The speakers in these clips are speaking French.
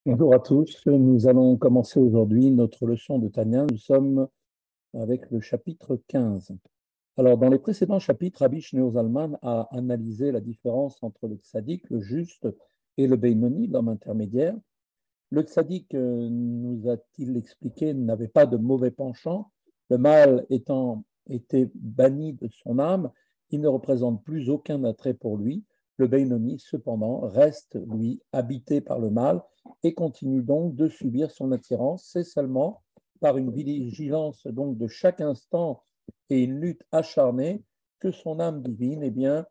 Bonjour à tous. Nous allons commencer aujourd'hui notre leçon de Tanya. Nous sommes avec le chapitre 15. Alors, dans les précédents chapitres, Rabbi Shneur Zalman a analysé la différence entre le tzaddik, le juste, et le Beinoni, l'homme intermédiaire. Le tzaddik, nous a-t-il expliqué, n'avait pas de mauvais penchant. Le mal étant été banni de son âme, il ne représente plus aucun attrait pour lui. Le Beinoni, cependant, reste, lui, habité par le mal et continue donc de subir son attirance. C'est seulement par une vigilance donc de chaque instant et une lutte acharnée que son âme divine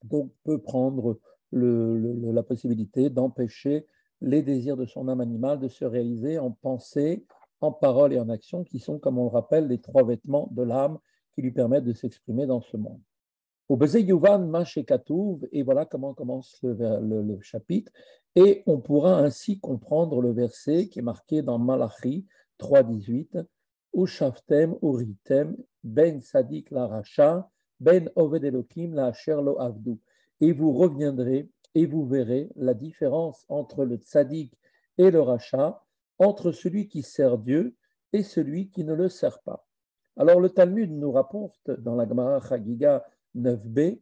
donc, peut prendre la possibilité d'empêcher les désirs de son âme animale de se réaliser en pensée, en parole et en action, qui sont, comme on le rappelle, les trois vêtements de l'âme qui lui permettent de s'exprimer dans ce monde. Au Beze Yuvan Mashekatouv, et voilà comment commence le chapitre, et on pourra ainsi comprendre le verset qui est marqué dans Malachi 3,18, Ushaftem Uritem Ben Sadik la Racha, Ben Oved Elohim la Asher lo Avdu. Et vous reviendrez et vous verrez la différence entre le Tzadik et le Racha, entre celui qui sert Dieu et celui qui ne le sert pas. Alors le Talmud nous rapporte dans la Gemara Chagiga 9b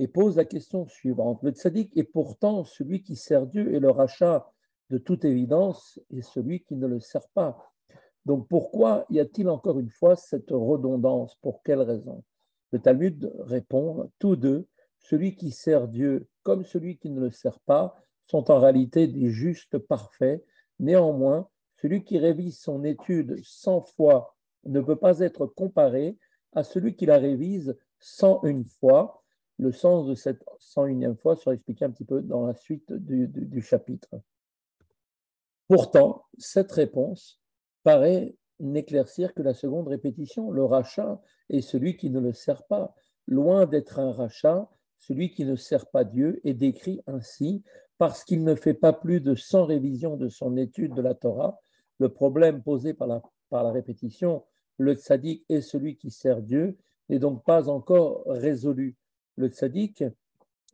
et pose la question suivante. Le tzaddik est pourtant celui qui sert Dieu et le rachat de toute évidence est celui qui ne le sert pas. Donc pourquoi y a-t-il encore une fois cette redondance? Pour quelle raison? Le Talmud répond, tous deux, celui qui sert Dieu comme celui qui ne le sert pas, sont en réalité des justes parfaits. Néanmoins, celui qui révise son étude 100 fois ne peut pas être comparé à celui qui la révise 101 fois. Le sens de cette 101e fois sera expliqué un petit peu dans la suite du chapitre. Pourtant, cette réponse paraît n'éclaircir que la seconde répétition. Le rachat est celui qui ne le sert pas. Loin d'être un rachat, celui qui ne sert pas Dieu est décrit ainsi parce qu'il ne fait pas plus de 100 révisions de son étude de la Torah. Le problème posé par la répétition, le tzaddik est celui qui sert Dieu, n'est donc pas encore résolu. Le tzaddik,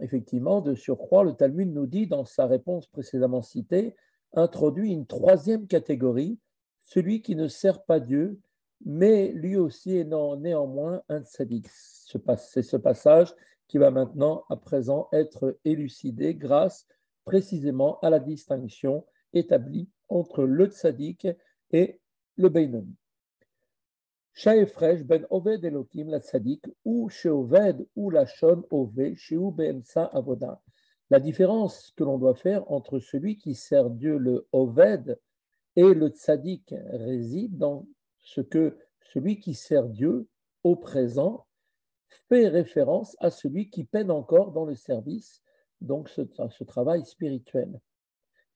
effectivement, de surcroît, le Talmud nous dit dans sa réponse précédemment citée, introduit une troisième catégorie, celui qui ne sert pas Dieu, mais lui aussi est néanmoins un tzaddik. C'est ce passage qui va maintenant, à présent, être élucidé grâce précisément à la distinction établie entre le tzaddik et le Beinoni. Shaefresh ben Oved Elohim la tzadik ou Sheoved ou la Shon Ove Sheu Beemsa Avoda. La différence que l'on doit faire entre celui qui sert Dieu, le Oved, et le tzaddik réside dans ce que celui qui sert Dieu au présent fait référence à celui qui peine encore dans le service, donc ce travail spirituel.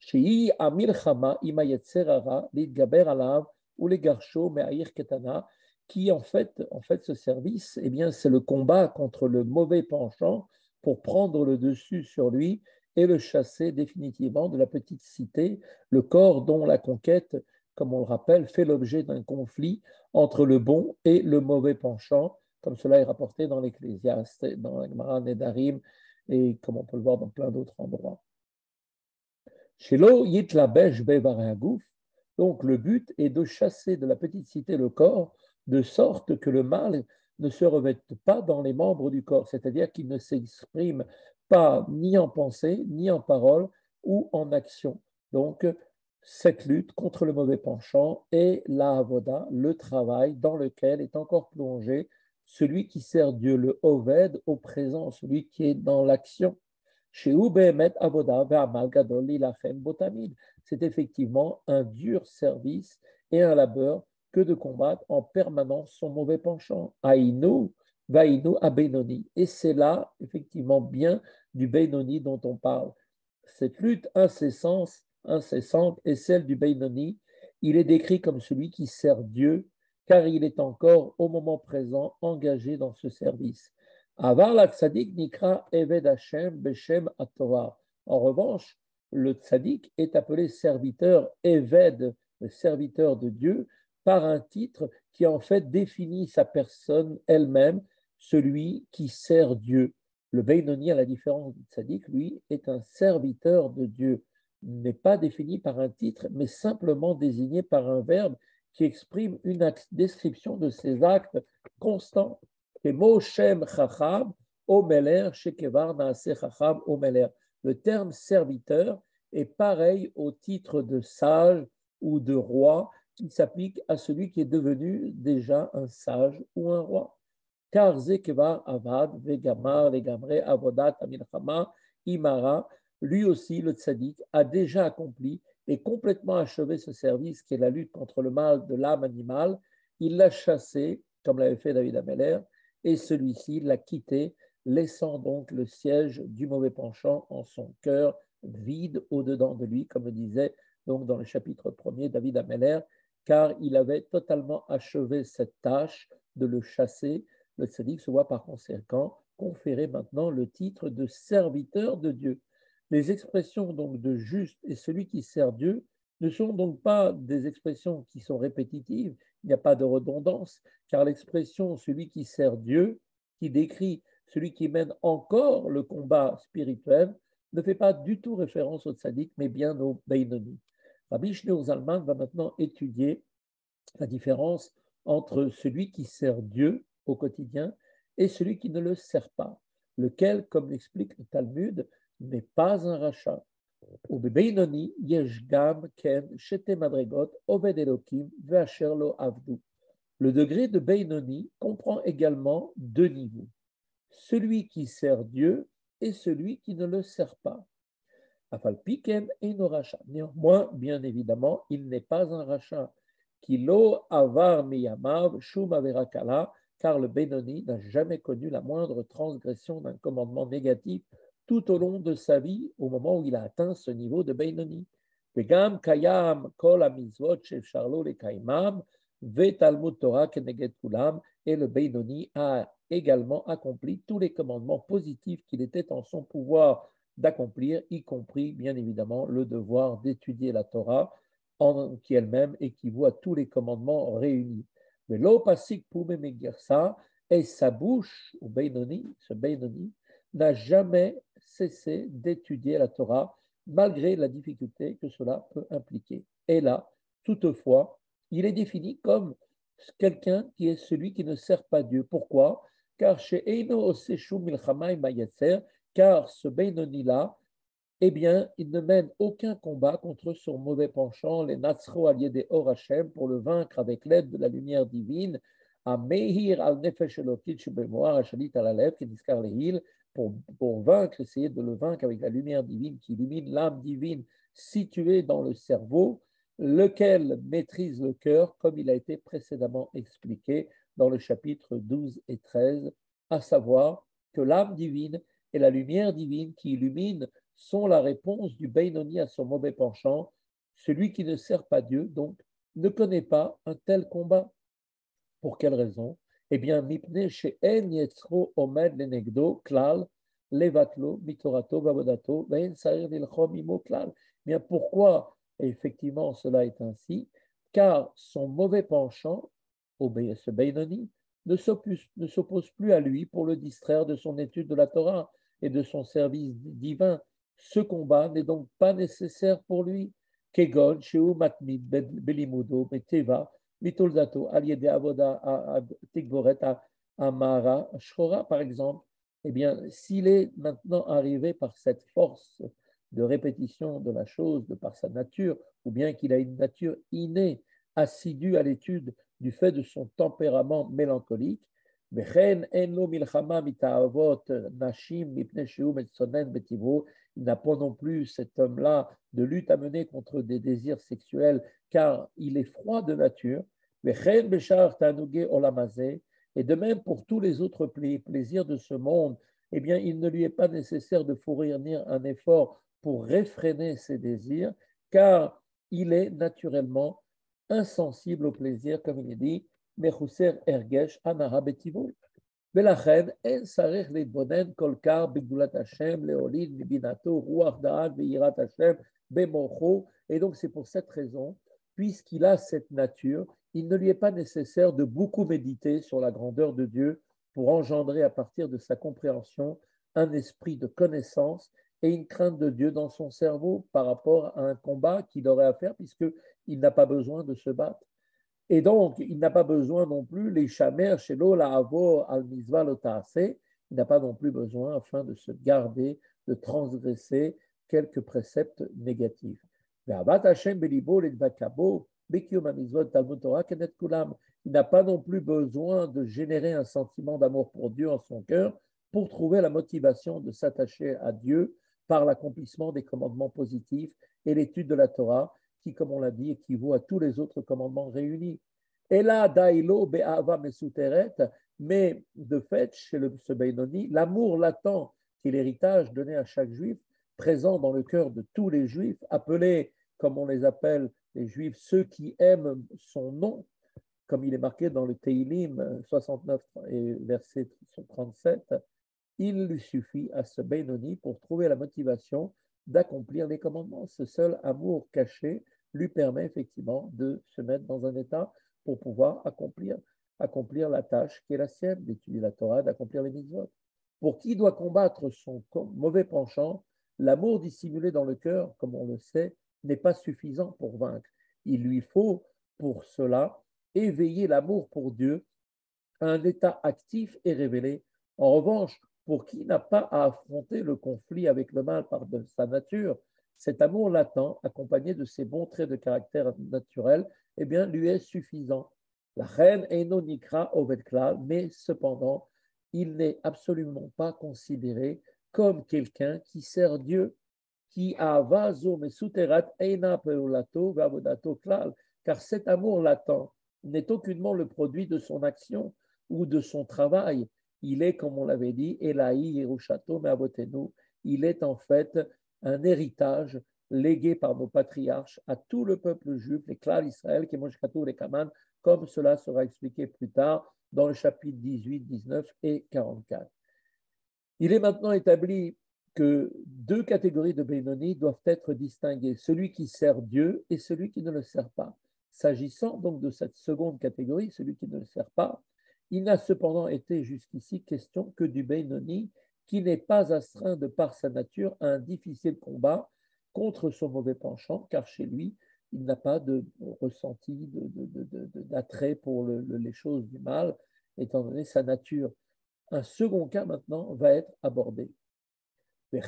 Shei Amir Chama Imayetzerara Lidgaber Alav ou les Garsho Me'air Ketana, qui en fait ce service, eh bien, c'est le combat contre le mauvais penchant pour prendre le dessus sur lui et le chasser définitivement de la petite cité, le corps dont la conquête, comme on le rappelle, fait l'objet d'un conflit entre le bon et le mauvais penchant, comme cela est rapporté dans l'Ecclésiaste, dans la Gemara Nedarim, et comme on peut le voir dans plein d'autres endroits. Shelo Yitlabesh Bevareagouf, donc le but est de chasser de la petite cité le corps, de sorte que le mal ne se revête pas dans les membres du corps, c'est-à-dire qu'il ne s'exprime pas ni en pensée, ni en parole ou en action. Donc, cette lutte contre le mauvais penchant est la avoda, le travail dans lequel est encore plongé celui qui sert Dieu, le oved, au présent, celui qui est dans l'action. C'est effectivement un dur service et un labeur que de combattre en permanence son mauvais penchant. Aïnou, vaïnou, abénoni. Et c'est là, effectivement, bien du Benoni dont on parle. Cette lutte incessante est celle du Benoni. Il est décrit comme celui qui sert Dieu, car il est encore au moment présent engagé dans ce service. Avar la tzadik nikra Eved Hashem Beshem Atorah. En revanche, le tzadik est appelé serviteur Eved, le serviteur de Dieu, par un titre qui en fait définit sa personne elle-même, celui qui sert Dieu. Le Beinoni, à la différence du tzadik, lui, est un serviteur de Dieu. n'est pas défini par un titre, mais simplement désigné par un verbe qui exprime une description de ses actes constants. Shem Chacham Omeler Shekevar Naase Chacham Omeler. Le terme serviteur est pareil au titre de sage ou de roi qui s'applique à celui qui est devenu déjà un sage ou un roi. Car Zekevar Avad Vegamar Legamre Avodat Amilchama Imara, lui aussi, le tzaddik, a déjà accompli et complètement achevé ce service qui est la lutte contre le mal de l'âme animale. Il l'a chassé, comme l'avait fait David Ameller, et celui-ci l'a quitté, laissant donc le siège du mauvais penchant en son cœur vide au-dedans de lui, comme le disait donc dans le chapitre 1er David Ameller, car il avait totalement achevé cette tâche de le chasser. Le tzaddik se voit par conséquent conférer maintenant le titre de serviteur de Dieu. Les expressions donc de juste et celui qui sert Dieu ne sont donc pas des expressions qui sont répétitives, il n'y a pas de redondance, car l'expression celui qui sert Dieu, qui décrit celui qui mène encore le combat spirituel, ne fait pas du tout référence au tzaddik, mais bien au Beinoni. Rabbi Shneur Zalman va maintenant étudier la différence entre celui qui sert Dieu au quotidien et celui qui ne le sert pas, lequel, comme l'explique le Talmud, n'est pas un rachat. ובבינוני יש גם כן שתי מדרגות עובד אלוקים ואשר לא עבדו. Le degré de Beinoni comprend également deux niveaux, celui qui sert Dieu et celui qui ne le sert pas. Afal piken et no rachat. Néanmoins, bien évidemment, il n'est pas un rachat. Kilo avar miyamav shum averakala, car le Beinoni n'a jamais connu la moindre transgression d'un commandement négatif tout au long de sa vie, au moment où il a atteint ce niveau de Beinoni. Vegam kayam kol amizvot shefshar lo lekaimam vetalmud Torah keneged kulam, et le Beinoni a également accompli tous les commandements positifs qu'il était en son pouvoir d'accomplir, y compris bien évidemment le devoir d'étudier la Torah qui elle-même équivaut à tous les commandements réunis. Mais l'opasik poumé megirsa, et sa bouche, au Beinoni, ce Beinoni, n'a jamais cessé d'étudier la Torah, malgré la difficulté que cela peut impliquer. Et là, toutefois, il est défini comme quelqu'un qui est celui qui ne sert pas Dieu. Pourquoi? Car chez Eino Oseshu Milchama Mayetzer, car ce Beinoni-là, eh bien, il ne mène aucun combat contre son mauvais penchant, les Natsro alliés des Or Hashem, pour le vaincre avec l'aide de la lumière divine, à Meir al Nefesh Elokit Shebemoar Hashalit al Alev, qui discar les pour vaincre, essayer de le vaincre avec la lumière divine qui illumine l'âme divine située dans le cerveau, lequel maîtrise le cœur, comme il a été précédemment expliqué dans le chapitre 12 et 13, à savoir que l'âme divine et la lumière divine qui illumine sont la réponse du Beinoni à son mauvais penchant. Celui qui ne sert pas Dieu, donc, ne connaît pas un tel combat. Pour quelle raison? Eh bien, mipne she'en yetzro omed lenegdo klal levatlo mitorato vavodato ve'en sarir nilchom imo klal. Bien, pourquoi effectivement cela est ainsi? Car son mauvais penchant, ce Beinoni, ne s'oppose plus à lui pour le distraire de son étude de la Torah et de son service divin. Ce combat n'est donc pas nécessaire pour lui. Kegon, Sheu Matmid, Belimudo, Meteva, Mitoldato, Aliede Avoda, Tigboret, Amara, Shora, par exemple. Eh bien, s'il est maintenant arrivé par cette force de répétition de la chose, de par sa nature, ou bien qu'il a une nature innée, assidue à l'étude du fait de son tempérament mélancolique, il n'a pas non plus, cet homme-là, de lutte à mener contre des désirs sexuels, car il est froid de nature. Et de même pour tous les autres plaisirs de ce monde, eh bien, il ne lui est pas nécessaire de fournir un effort pour réfréner ses désirs, car il est naturellement insensible au plaisir, comme il est dit, Mechusser ergesh anara betivo. ולכן אין צריך להתבונן כל כך בגדולת השם, להוליד מבינתו רוח דעת ויראת השם במוחו. Et donc c'est pour cette raison, puisqu'il a cette nature, il ne lui est pas nécessaire de beaucoup méditer sur la grandeur de Dieu pour engendrer à partir de sa compréhension un esprit de connaissance et une crainte de Dieu dans son cerveau par rapport à un combat qu'il aurait à faire puisqu'il n'a pas besoin de se battre. Et donc, il n'a pas besoin non plus, les chamer, shelo la'avo al mizvah lo ta'aseh, il n'a pas non plus besoin afin de se garder, de transgresser quelques préceptes négatifs. Il n'a pas non plus besoin de générer un sentiment d'amour pour Dieu en son cœur pour trouver la motivation de s'attacher à Dieu par l'accomplissement des commandements positifs et l'étude de la Torah, qui, comme on l'a dit, équivaut à tous les autres commandements réunis. Et là, dailo be'ava mesuteret, mais de fait, chez ce Benoni, l'amour latent, qui est l'héritage donné à chaque juif, présent dans le cœur de tous les juifs, appelés, comme on les appelle, les juifs, ceux qui aiment son nom, comme il est marqué dans le Teilim 69 et verset 37, il lui suffit à ce Benoni pour trouver la motivation d'accomplir les commandements. Ce seul amour caché lui permet effectivement de se mettre dans un état pour pouvoir accomplir la tâche qui est la sienne, d'étudier la Torah, d'accomplir les mitzvot. Pour qui doit combattre son mauvais penchant, l'amour dissimulé dans le cœur, comme on le sait, n'est pas suffisant pour vaincre. Il lui faut pour cela éveiller l'amour pour Dieu à un état actif et révélé. En revanche, pour qui n'a pas à affronter le conflit avec le mal par de sa nature, cet amour latent, accompagné de ses bons traits de caractère naturel, eh bien, lui est suffisant. La reine Eino Nikra Oved Klal, mais cependant, il n'est absolument pas considéré comme quelqu'un qui sert Dieu, qui a vaso mesuterat eina peulato vavodato klal, car cet amour latent n'est aucunement le produit de son action ou de son travail. Il est, comme on l'avait dit, Elaï Yerushato Me'avotenu. Il est en fait un héritage légué par nos patriarches à tout le peuple juif, les clans d'Israël, qui mangent les Kaman, comme cela sera expliqué plus tard dans le chapitre 18, 19 et 44. Il est maintenant établi que deux catégories de Benoni doivent être distinguées, celui qui sert Dieu et celui qui ne le sert pas. S'agissant donc de cette seconde catégorie, celui qui ne le sert pas, il n'a cependant été jusqu'ici question que du Benoni qui n'est pas astreint de par sa nature à un difficile combat contre son mauvais penchant, car chez lui, il n'a pas de ressenti d'attrait pour les choses du mal, étant donné sa nature. Un second cas maintenant va être abordé. De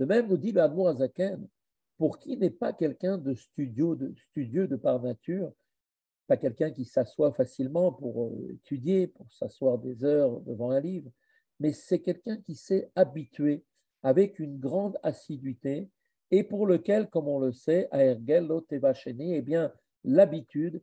même, nous dit le Admour Azaken, pour qui n'est pas quelqu'un de studieux de par nature, pas quelqu'un qui s'assoit facilement pour étudier, pour s'asseoir des heures devant un livre, mais c'est quelqu'un qui s'est habitué avec une grande assiduité et pour lequel, comme on le sait, à Ergel, Lotevacheni, eh bien, l'habitude,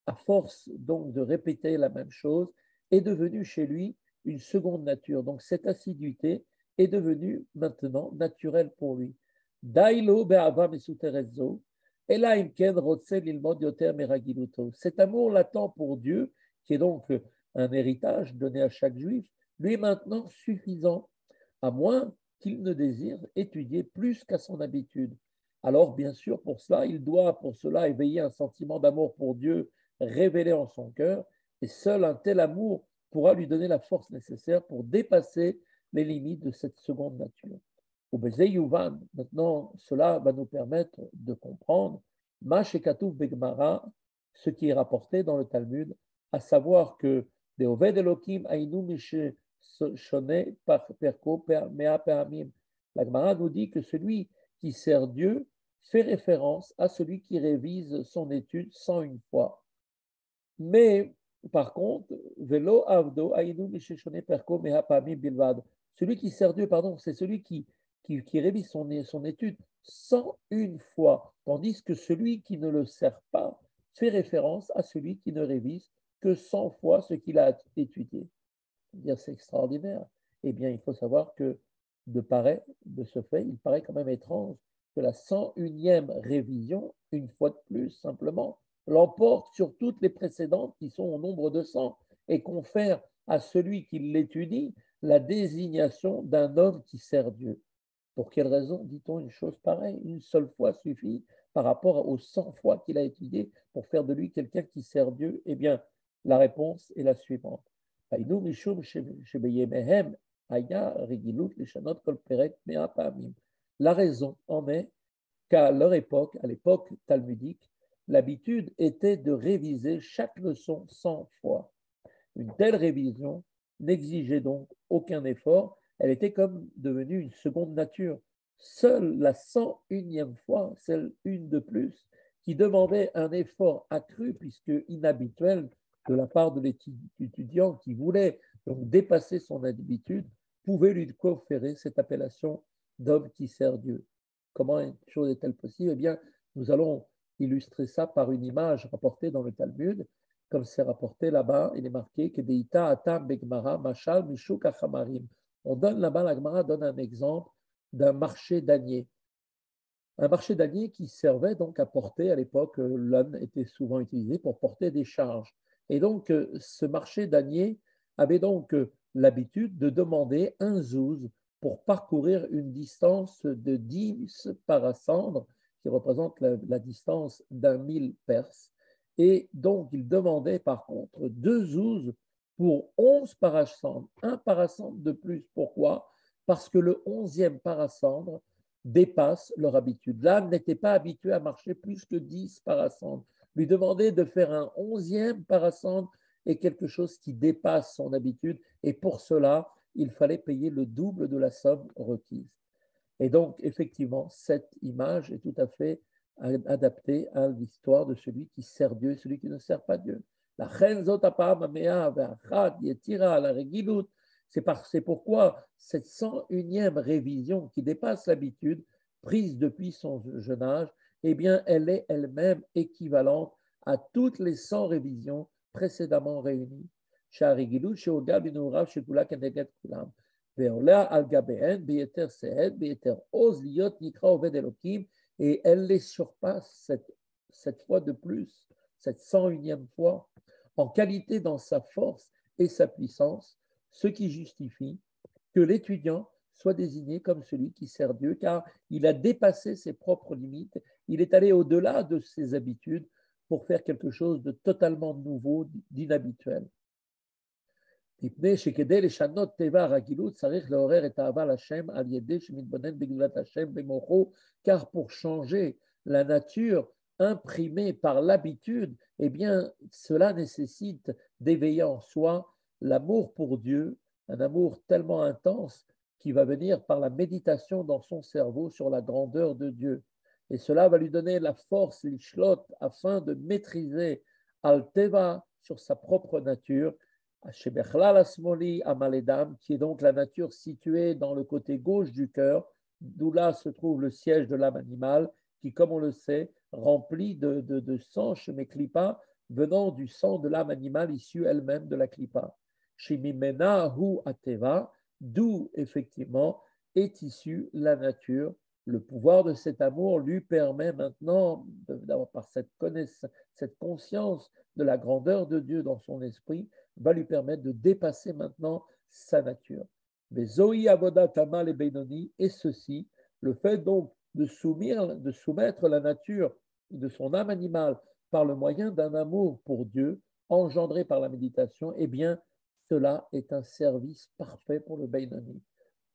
à force donc de répéter la même chose, est devenue chez lui une seconde nature. Donc cette assiduité est devenue maintenant naturelle pour lui. Dailo be'ava mesuterezzo, ela imken rotse lilmod yoter meragiluto. Cet amour latent pour Dieu, qui est donc un héritage donné à chaque juif, lui est maintenant suffisant, à moins qu'il ne désire étudier plus qu'à son habitude. Alors, bien sûr, pour cela, il doit pour cela éveiller un sentiment d'amour pour Dieu révélé en son cœur, et seul un tel amour pourra lui donner la force nécessaire pour dépasser les limites de cette seconde nature. Maintenant, cela va nous permettre de comprendre ce qui est rapporté dans le Talmud, à savoir que Beoved Elohim Ainu Mishe Shone Perko Mea Peamim. La Gemara nous dit que celui qui sert Dieu fait référence à celui qui révise son étude 101 fois. Mais par contre, Velo Avdo Ainu Mishe Shone Perko Mea Peamim Bilvad. Celui qui sert Dieu, pardon, c'est celui qui révise son étude 101 fois, tandis que celui qui ne le sert pas fait référence à celui qui ne révise que 100 fois ce qu'il a étudié. C'est extraordinaire. Eh bien, il faut savoir que de ce fait, il paraît quand même étrange que la 101e révision, une fois de plus simplement, l'emporte sur toutes les précédentes qui sont au nombre de 100 et confère à celui qui l'étudie la désignation d'un homme qui sert Dieu. Pour quelle raison dit-on une chose pareille? Une seule fois suffit par rapport aux 100 fois qu'il a étudié pour faire de lui quelqu'un qui sert Dieu? Eh bien, la réponse est la suivante. La raison en est qu'à leur époque, à l'époque talmudique, l'habitude était de réviser chaque leçon 100 fois. Une telle révision n'exigeait donc aucun effort, elle était comme devenue une seconde nature. Seule la 101e fois, celle une de plus, qui demandait un effort accru, puisque inhabituel, de la part de l'étudiant qui voulait donc dépasser son habitude, pouvait lui conférer cette appellation d'homme qui sert Dieu. Comment une chose est-elle possible? Eh bien, nous allons illustrer ça par une image rapportée dans le Talmud. Comme c'est rapporté là-bas, il est marqué que Deita Atam Begmara Mashal Mishuk Achamarim. On donne là-bas, la Gemara donne un exemple d'un marché damier. Un marché damier qui servait donc à porter, à l'époque, l'âne était souvent utilisé pour porter des charges. Et donc, ce marché damier avait donc l'habitude de demander un zouz pour parcourir une distance de 10 parasandres, qui représente la distance d'1 000 perses. Et donc, il demandait par contre 2 zouz pour 11 parasandres, un parasandre de plus. Pourquoi? Parce que le 11e parasandre dépassent leur habitude. L'âne n'était pas habitué à marcher plus que 10 parasandres. Lui demander de faire un 11e parasandre est quelque chose qui dépasse son habitude et pour cela, il fallait payer le double de la somme requise. Et donc, effectivement, cette image est tout à fait adaptée à l'histoire de celui qui sert Dieu et celui qui ne sert pas Dieu. La c'est pourquoi cette 101e révision qui dépasse l'habitude, prise depuis son jeune âge, eh bien, elle est elle-même équivalente à toutes les 100 révisions précédemment réunies. Et elle les surpasse cette fois de plus, cette 101e fois, en qualité dans sa force et sa puissance, ce qui justifie que l'étudiant soit désigné comme celui qui sert Dieu, car il a dépassé ses propres limites, il est allé au-delà de ses habitudes pour faire quelque chose de totalement nouveau, d'inhabituel. Car pour changer la nature imprimée par l'habitude, eh bien, cela nécessite d'éveiller en soi l'amour pour Dieu, un amour tellement intense qui va venir par la méditation dans son cerveau sur la grandeur de Dieu. Et cela va lui donner la force, l'ishlot, afin de maîtriser Al-Teva sur sa propre nature, qui est donc la nature située dans le côté gauche du cœur, d'où là se trouve le siège de l'âme animale, qui, comme on le sait, rempli de sang, chez klipa, venant du sang de l'âme animale issue elle-même de la klipa. Shimimena hu ateva, d'où effectivement est issue la nature. Le pouvoir de cet amour lui permet maintenant, d'avoir par cette connaissance, cette conscience de la grandeur de Dieu dans son esprit, va lui permettre de dépasser maintenant sa nature. Mais Zoï Avodat Tamal et Benoni, et ceci, le fait donc de soumettre la nature de son âme animale par le moyen d'un amour pour Dieu, engendré par la méditation, eh bien, cela est un service parfait pour le Benoni.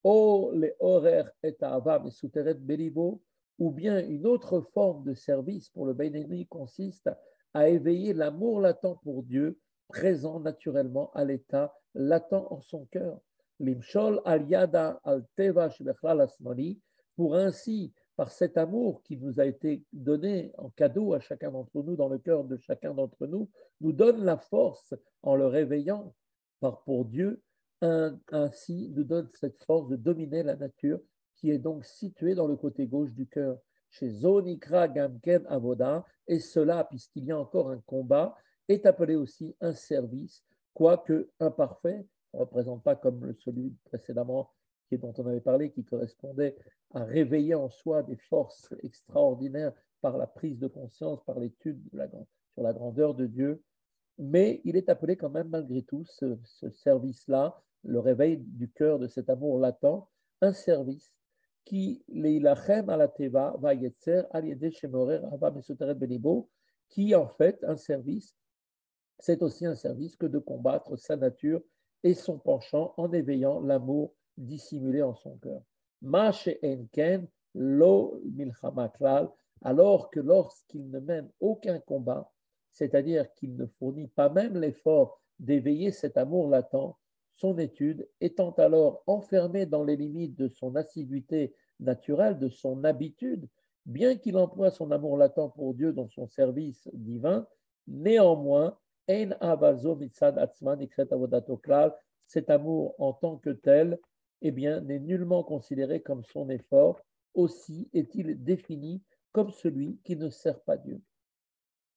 O les horaires et Ahava Mesuteret Belibo, ou bien une autre forme de service pour le Benoni consiste à éveiller l'amour latent pour Dieu, présent naturellement à l'état latent en son cœur. Limshol al yada al teva shebechlal asmani, pour ainsi, par cet amour qui nous a été donné en cadeau à chacun d'entre nous, dans le cœur de chacun d'entre nous, nous donne la force en le réveillant pour Dieu, ainsi nous donne cette force de dominer la nature qui est donc située dans le côté gauche du cœur. Chez Zonikra Gamken Avoda, et cela, puisqu'il y a encore un combat, est appelé aussi un service, quoique imparfait, ne représente pas comme celui précédemment dont on avait parlé, qui correspondait à réveiller en soi des forces extraordinaires par la prise de conscience, par l'étude sur la grandeur de Dieu. Mais il est appelé quand même malgré tout, ce service-là, le réveil du cœur de cet amour latent, un service qui leilachem ala teva va yetzer al yedei shemorer hava mesoteret belibo, qui en fait un service, c'est aussi un service que de combattre sa nature et son penchant en éveillant l'amour dissimulé en son cœur. Ma she'en ken lo milchama klal, alors que lorsqu'il ne mène aucun combat, c'est-à-dire qu'il ne fournit pas même l'effort d'éveiller cet amour latent, son étude étant alors enfermée dans les limites de son assiduité naturelle, de son habitude, bien qu'il emploie son amour latent pour Dieu dans son service divin, néanmoins, en avazo mitzad atzman ikret avodato klal, cet amour en tant que tel, eh bien, n'est nullement considéré comme son effort, aussi est-il défini comme celui qui ne sert pas Dieu.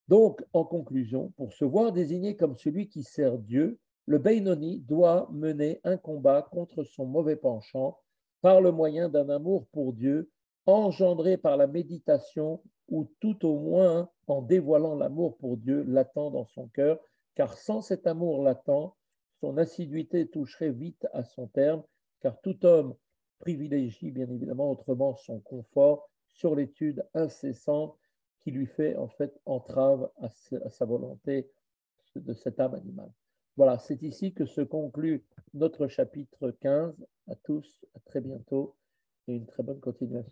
Donc, en conclusion, pour se voir désigné comme celui qui sert Dieu, le Beinoni doit mener un combat contre son mauvais penchant par le moyen d'un amour pour Dieu, engendré par la méditation ou tout au moins en dévoilant l'amour pour Dieu latent dans son cœur, car sans cet amour latent, son assiduité toucherait vite à son terme, car tout homme privilégie bien évidemment autrement son confort sur l'étude incessante qui lui fait en fait entrave à sa volonté de cette âme animale. Voilà, c'est ici que se conclut notre chapitre 15. À tous, à très bientôt et une très bonne continuation.